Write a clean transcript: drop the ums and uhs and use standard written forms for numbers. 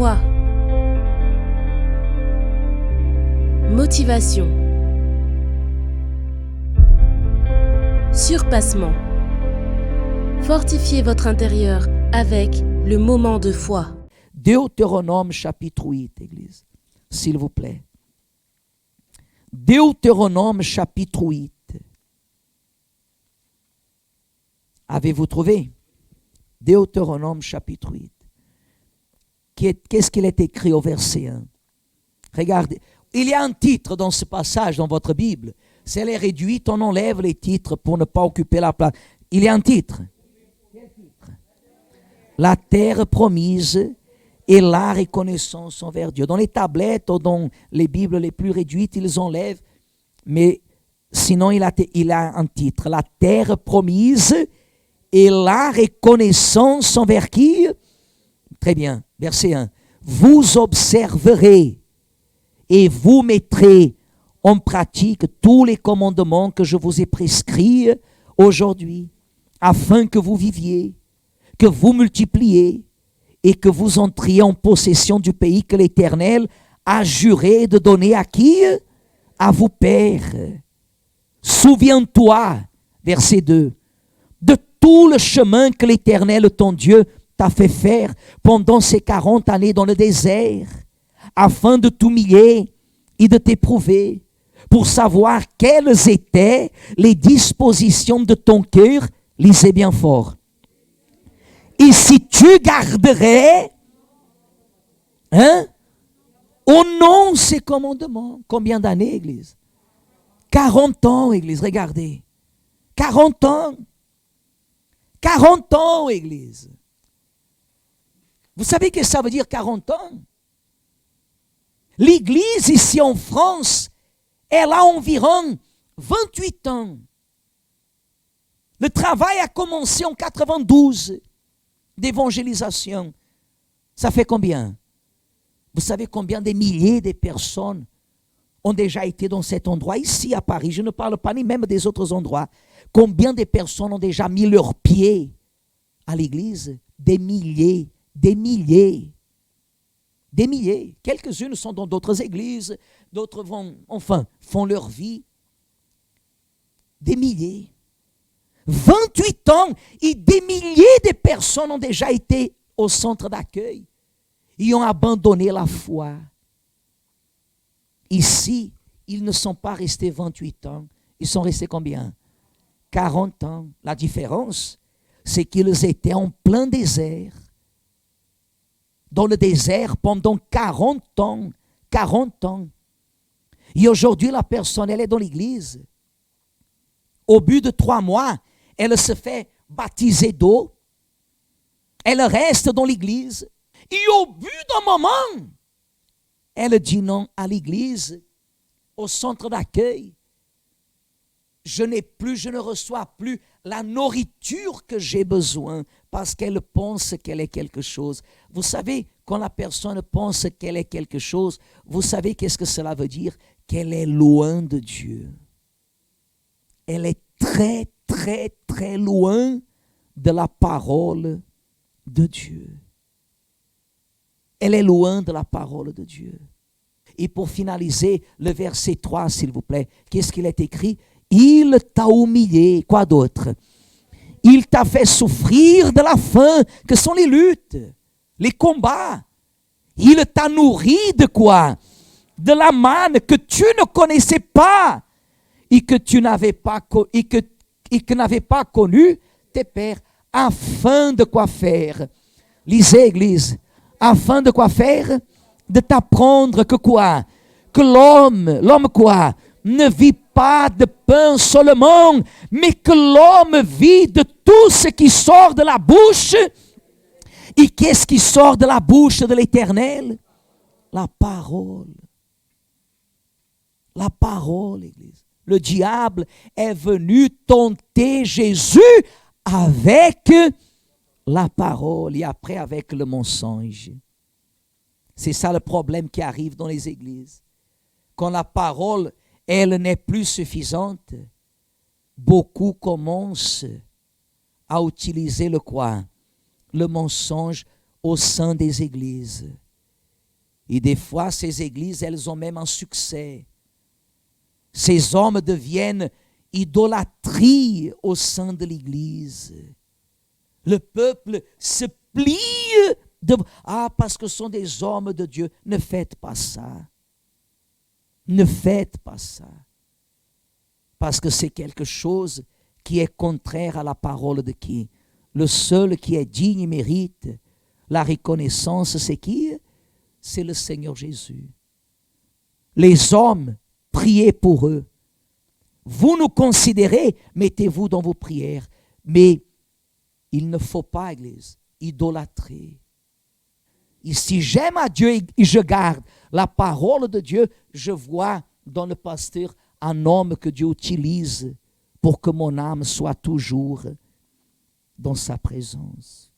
Foi, motivation, surpassement. Fortifiez votre intérieur avec le moment de foi. Deutéronome chapitre 8, Église, s'il vous plaît. Deutéronome chapitre 8. Avez-vous trouvé? Deutéronome chapitre 8. Qu'est-ce qu'il est écrit au verset 1? Regardez, il y a un titre dans ce passage dans votre Bible. Si elle est réduite, on enlève les titres pour ne pas occuper la place. Il y a un titre. Quel titre? La terre promise et la reconnaissance envers Dieu. Dans les tablettes ou dans les Bibles les plus réduites, ils enlèvent. Mais sinon, il a un titre. La terre promise et la reconnaissance envers qui? Très bien. Verset 1. Vous observerez et vous mettrez en pratique tous les commandements que je vous ai prescrits aujourd'hui, afin que vous viviez, que vous multipliez et que vous entriez en possession du pays que l'Éternel a juré de donner à qui? À vos pères. Souviens-toi, verset 2, de tout le chemin que l'Éternel, ton Dieu, t'a fait faire pendant ces 40 années dans le désert, afin de t'humilier et de t'éprouver, pour savoir quelles étaient les dispositions de ton cœur. Lisez bien fort. Et si tu garderais, au nom de ces commandements, combien d'années, Église? 40 ans, Église, regardez. 40 ans. 40 ans, Église. Vous savez ce que ça veut dire 40 ans? L'Église ici en France, elle a environ 28 ans. Le travail a commencé en 92 d'évangélisation. Ça fait combien? Vous savez combien de milliers de personnes ont déjà été dans cet endroit ici à Paris? Je ne parle pas ni même des autres endroits. Combien de personnes ont déjà mis leurs pieds à l'église? Des milliers, des milliers. Des milliers. Quelques-unes sont dans d'autres églises, d'autres font leur vie. Des milliers. 28 ans et des milliers de personnes ont déjà été au centre d'accueil. Ils ont abandonné la foi. Ici, ils ne sont pas restés 28 ans. Ils sont restés combien? 40 ans. La différence, c'est qu'ils étaient en plein désert. Dans le désert pendant 40 ans. 40 ans. Et aujourd'hui, la personne, elle est dans l'église. Au bout de 3 mois, elle se fait baptiser d'eau. Elle reste dans l'église. Et au bout d'un moment, elle dit non à l'église, au centre d'accueil. Je ne reçois plus la nourriture que j'ai besoin parce qu'elle pense qu'elle est quelque chose. Vous savez, quand la personne pense qu'elle est quelque chose, vous savez qu'est-ce que cela veut dire? Qu'elle est loin de Dieu. Elle est très, très, très loin de la parole de Dieu. Elle est loin de la parole de Dieu. Et pour finaliser, le verset 3, s'il vous plaît, qu'est-ce qu'il est écrit? Il t'a humilié. Quoi d'autre? Il t'a fait souffrir de la faim, que sont les luttes, les combats. Il t'a nourri de quoi? De la manne que tu ne connaissais pas et que tu n'avais pas, et que n'avaient pas connu tes pères, afin de quoi faire? Lisez, Église. Afin de quoi faire? De t'apprendre que quoi? Que l'homme quoi? Ne vit pas de pain seulement, mais que l'homme vit de tout ce qui sort de la bouche. Et qu'est-ce qui sort de la bouche de l'Éternel? La parole. La parole, Église. Le diable est venu tenter Jésus avec la parole et après avec le mensonge. C'est ça le problème qui arrive dans les églises. Quand la parole, elle n'est plus suffisante, beaucoup commencent à utiliser le quoi? Le mensonge au sein des églises. Et des fois, ces églises, elles ont même un succès. Ces hommes deviennent idolâtrie au sein de l'église. Le peuple se plie parce que ce sont des hommes de Dieu. Ne faites pas ça. Ne faites pas ça. Parce que c'est quelque chose qui est contraire à la parole de qui? Le seul qui est digne et mérite la reconnaissance, c'est qui? C'est le Seigneur Jésus. Les hommes, priez pour eux. Vous nous considérez, mettez-vous dans vos prières. Mais il ne faut pas, Église, idolâtrer. Et si j'aime à Dieu et je garde la parole de Dieu, je vois dans le pasteur un homme que Dieu utilise pour que mon âme soit toujours dans sa présence.